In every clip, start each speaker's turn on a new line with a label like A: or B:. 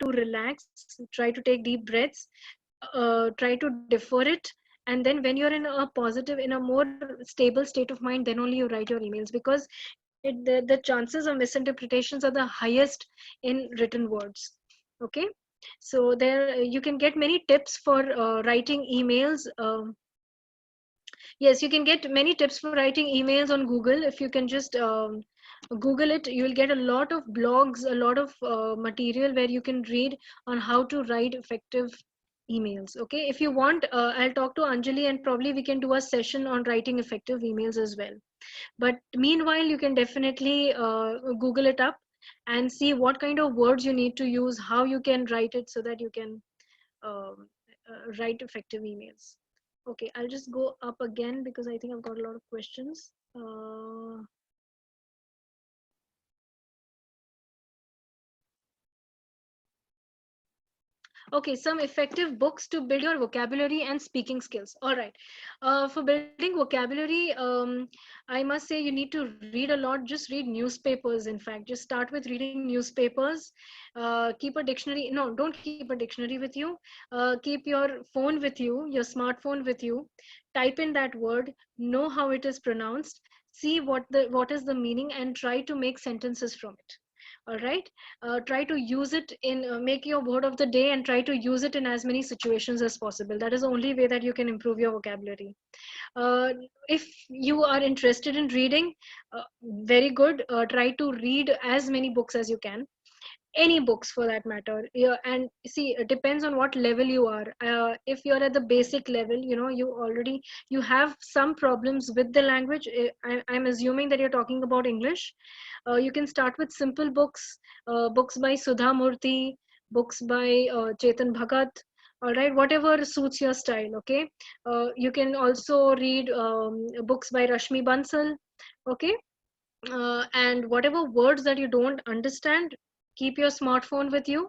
A: to relax, try to take deep breaths, try to defer it, and then when you're in a positive, in a more stable state of mind, then only you write your emails, because the chances of misinterpretations are the highest in written words. Okay, so there you can get many tips for writing emails. Yes, you can get many tips for writing emails on Google. If you can just Google it, you'll get a lot of blogs, a lot of material where you can read on how to write effective emails. Okay, if you want, I'll talk to Anjali and probably we can do a session on writing effective emails as well. But meanwhile, you can definitely Google it up and see what kind of words you need to use, how you can write it so that you can write effective emails. Okay, I'll just go up again because I think I've got a lot of questions. Okay, some effective books to build your vocabulary and speaking skills. All right. For building vocabulary, I must say you need to read a lot. Just read newspapers, in fact. Just start with reading newspapers. Keep a dictionary. No, don't keep a dictionary with you. Keep your phone with you, your smartphone with you. Type in that word, know how it is pronounced, see what is the meaning, and try to make sentences from it. All right, try to use it in make your word of the day and try to use it in as many situations as possible. That is the only way that you can improve your vocabulary. If you are interested in reading, very good, try to read as many books as you can, any books for that matter. Yeah, and see, it depends on what level you are. If you're at the basic level, you have some problems with the language. I'm assuming that you're talking about English. You can start with simple books, books by Sudha Murthy, books by Chetan Bhagat. All right, whatever suits your style. Okay, you can also read books by Rashmi Bansal. Okay, and whatever words that you don't understand, keep your smartphone with you,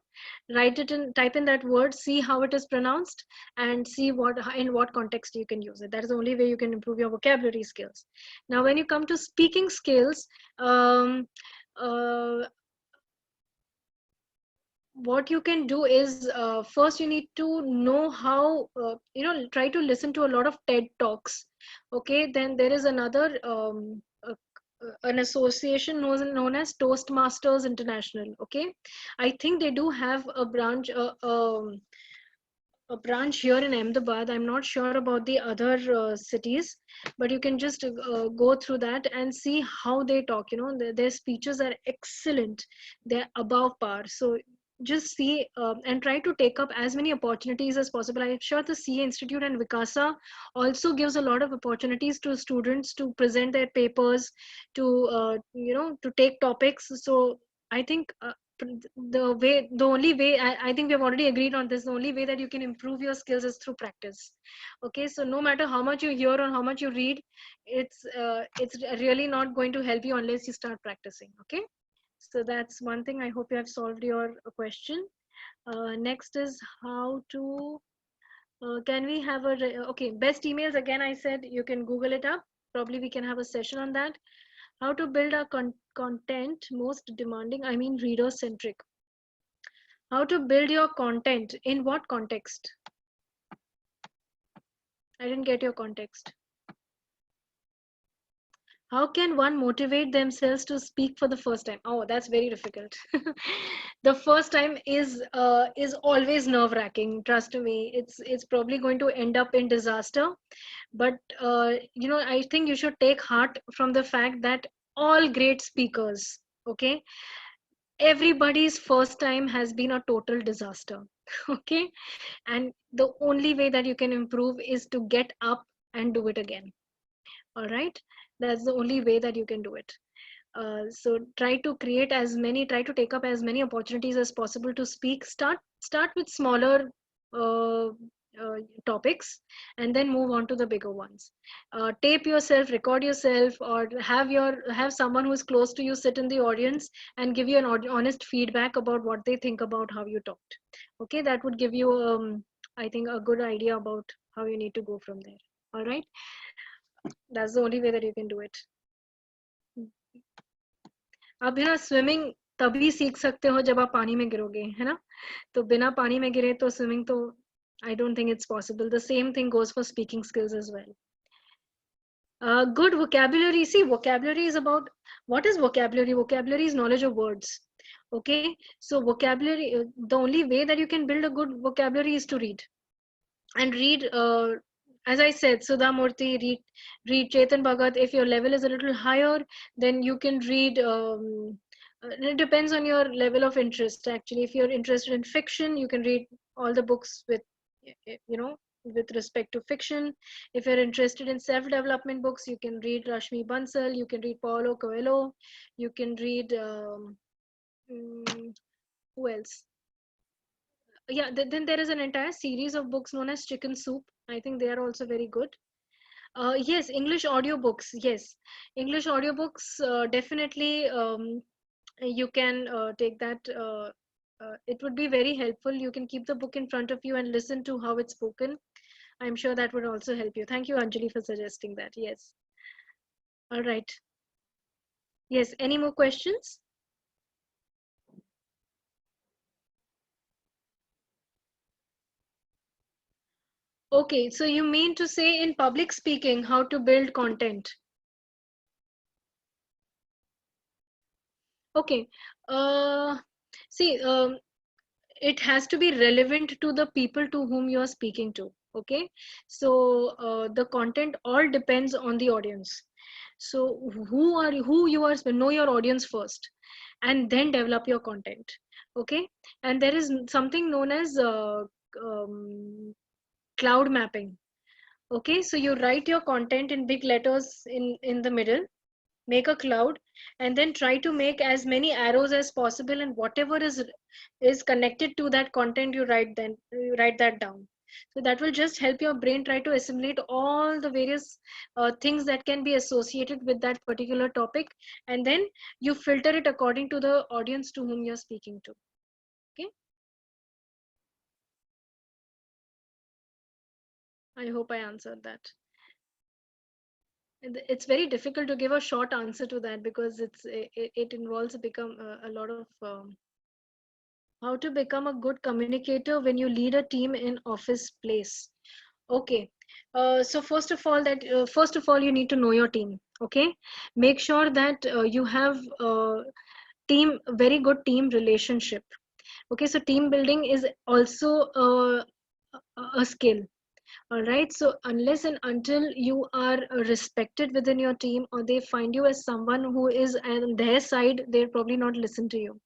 A: write it in, type in that word, see how it is pronounced, and see what in what context you can use it. That is the only way you can improve your vocabulary skills. Now when you come to speaking skills, uh, what you can do is, first you need to know how, try to listen to a lot of TED talks. Okay, then there is another an association known as Toastmasters International. Okay, I think they do have a branch here in Ahmedabad. I'm not sure about the other cities, but you can just go through that and see how they talk. Their speeches are excellent. They're above par. So just see and try to take up as many opportunities as possible. I'm sure the CA Institute and Vikasa also gives a lot of opportunities to students to present their papers, to take topics. So I think the only way, I think we have already agreed on this, the only way that you can improve your skills is through practice. Okay, so no matter how much you hear or how much you read, it's really not going to help you unless you start practicing. Okay, so that's one thing. I hope you have solved your question. Next is how to can we have okay, best emails. Again, I said you can Google it up. Probably we can have a session on that. How to build a content most demanding, I mean reader centric. How to build your content, in what context? I didn't get your context. How can one motivate themselves to speak for the first time? Oh, that's very difficult. The first time is always nerve wracking. Trust me, it's probably going to end up in disaster. But I think you should take heart from the fact that all great speakers, okay, everybody's first time has been a total disaster. Okay, and the only way that you can improve is to get up and do it again. All right, that's the only way that you can do it. So try to take up as many opportunities as possible to speak. Start with smaller uh, topics and then move on to the bigger ones. Tape yourself, record yourself, or have someone who is close to you sit in the audience and give you an honest feedback about what they think about how you talked. Okay, that would give you I think a good idea about how you need to go from there. All right, that's the only way that you can do it. Abhina, swimming तभी सीख सकते हो जब आप पानी में गिरोगे, है ना? तो बिना पानी में गिरे तो स्विमिंग तो I don't think it's possible. The same thing goes for speaking skills as well. Good vocabulary. See, vocabulary is about, what is vocabulary? Vocabulary is knowledge of words. Okay, so vocabulary, the only way that you can build a good vocabulary is to read. And read, as I said, Sudha Murthy, read Chetan Bhagat. If your level is a little higher, then you can read. It depends on your level of interest. Actually, if you're interested in fiction, you can read all the books with, you know, with respect to fiction. If you're interested in self-development books, you can read Rashmi Bansal. You can read Paulo Coelho. You can read. Who else? Yeah, then there is an entire series of books known as Chicken Soup. I think they are also very good. Yes, English audiobooks. Yes, English audiobooks, definitely, you can take that. It would be very helpful. You can keep the book in front of you and listen to how it's spoken. I'm sure that would also help you. Thank you, Anjali, for suggesting that. Yes. All right. Yes. Any more questions? Okay. So you mean to say in public speaking, how to build content? Okay. Uh, See, it has to be relevant to the people to whom you are speaking to. Okay. So the content all depends on the audience. So who you are, know your audience first, and then develop your content. Okay. And there is something known as cloud mapping. Okay. So you write your content in big letters in the middle, make a cloud, and then try to make as many arrows as possible, and whatever is connected to that content, you write that down. So that will just help your brain try to assimilate all the various things that can be associated with that particular topic, and then you filter it according to the audience to whom you're speaking to. Okay. I hope I answered that. And it's very difficult to give a short answer to that, because it involves a lot of how to become a good communicator when you lead a team in office place. Okay. So first of all, you need to know your team. Okay. Make sure that you have very good team relationship. Okay. So team building is also a skill. All right. So unless and until you are respected within your team, or they find you as someone who is on their side, they'll probably not listen to you.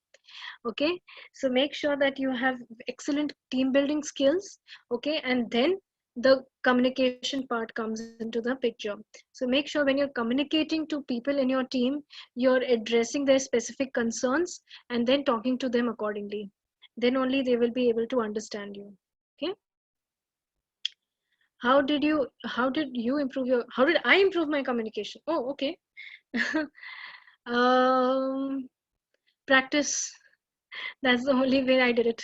A: Okay. So make sure that you have excellent team building skills. Okay. And then the communication part comes into the picture. So make sure when you're communicating to people in your team, you're addressing their specific concerns and then talking to them accordingly. Then only they will be able to understand you. Okay. How did I improve my communication? Oh, okay. um Practice. That's the only way I did it.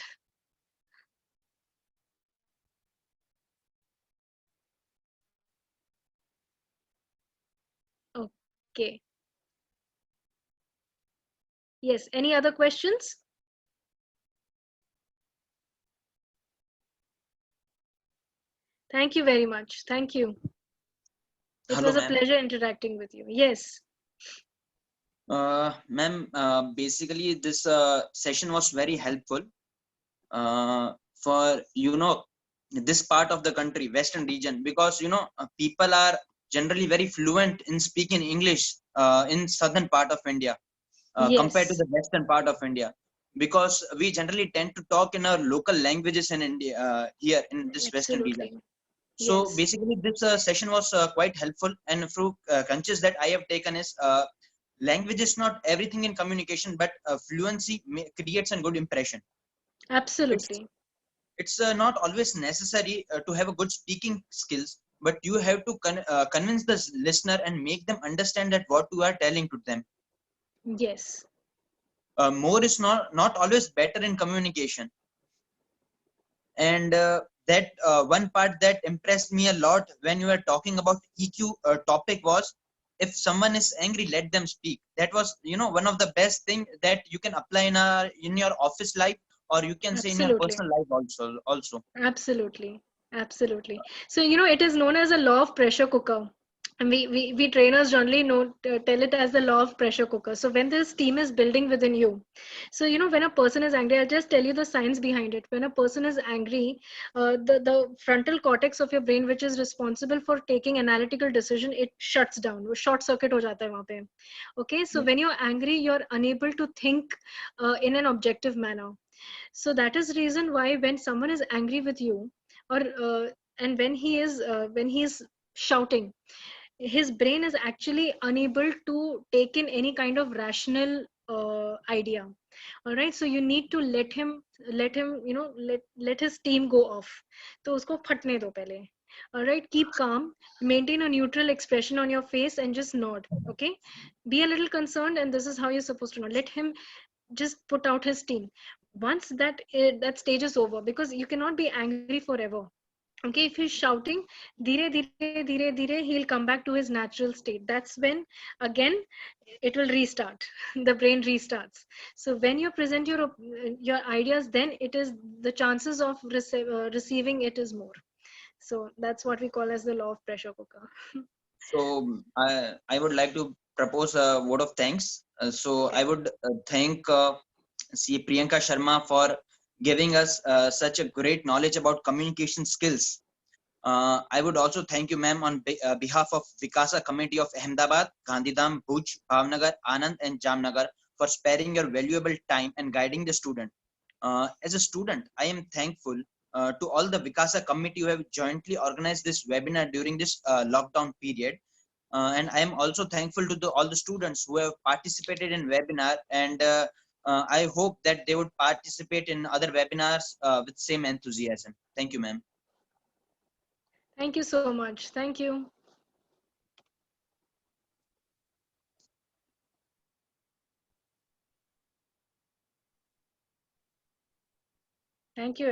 A: Okay. Yes. Any other questions? Thank you very much. Thank you. It
B: Hello,
A: was a
B: ma'am.
A: pleasure interacting with you. Yes.
B: Ma'am, basically this session was very helpful for, this part of the country, Western region, because, people are generally very fluent in speaking English in southern part of India compared to
A: Yes.
B: the western part of India, because we generally tend to talk in our local languages in India, here in this Western region.
A: Absolutely.
B: So
A: Yes.
B: basically, this session was quite helpful, and through crunches that I have taken is language is not everything in communication, but fluency creates a good impression. It's
A: Absolutely.
B: it's not always necessary to have a good speaking skills, but you have to convince the listener and make them understand that what you are telling to them.
A: Yes.
B: More is not always better in communication, and that one part that impressed me a lot when you were talking about EQ topic was if someone is angry, let them speak. That was, one of the best thing that you can apply in your office life, or you can say in your
A: Absolutely.
B: personal life also.
A: Absolutely. Absolutely. So, it is known as a law of pressure cooker. And we trainers generally tell it as the law of pressure cooker. So when this steam is building within you, so when a person is angry, I'll just tell you the science behind it. When a person is angry, the frontal cortex of your brain, which is responsible for taking analytical decision, it shuts down. वो short circuit हो जाता है वहाँ पे. Okay, so
B: Yeah.
A: when you're angry, you're unable to think in an objective manner. So that is reason why when someone is angry with you, or and when he is shouting, his brain is actually unable to take in any kind of rational idea. All right, so you need to let him let his steam go off. तो उसको फटने दो पहले. All right, keep calm, maintain a neutral expression on your face and just nod. Okay, be a little concerned, and this is how you're supposed to nod. Let him just put out his steam. Once that stage is over, because you cannot be angry forever. Okay, if he's shouting, dhire, he'll come back to his natural state. That's when again it will restart. The brain restarts. So when you present your ideas, then it is the chances of receiving it is more. So that's what we call as the law of pressure cooker.
B: So I would like to propose a word of thanks. So I would thank Priyanka Sharma for giving us such a great knowledge about communication skills. I would also thank you, ma'am, on behalf of Vikasa Committee of Ahmedabad, Gandhidham, Bhuj, Bhavnagar, Anand, and Jamnagar for sparing your valuable time and guiding the student. As a student, I am thankful to all the Vikasa Committee who have jointly organized this webinar during this lockdown period. And I am also thankful to all the students who have participated in webinar, and I hope that they would participate in other webinars with same enthusiasm. Thank you, ma'am.
A: Thank you so much. Thank you. Thank you.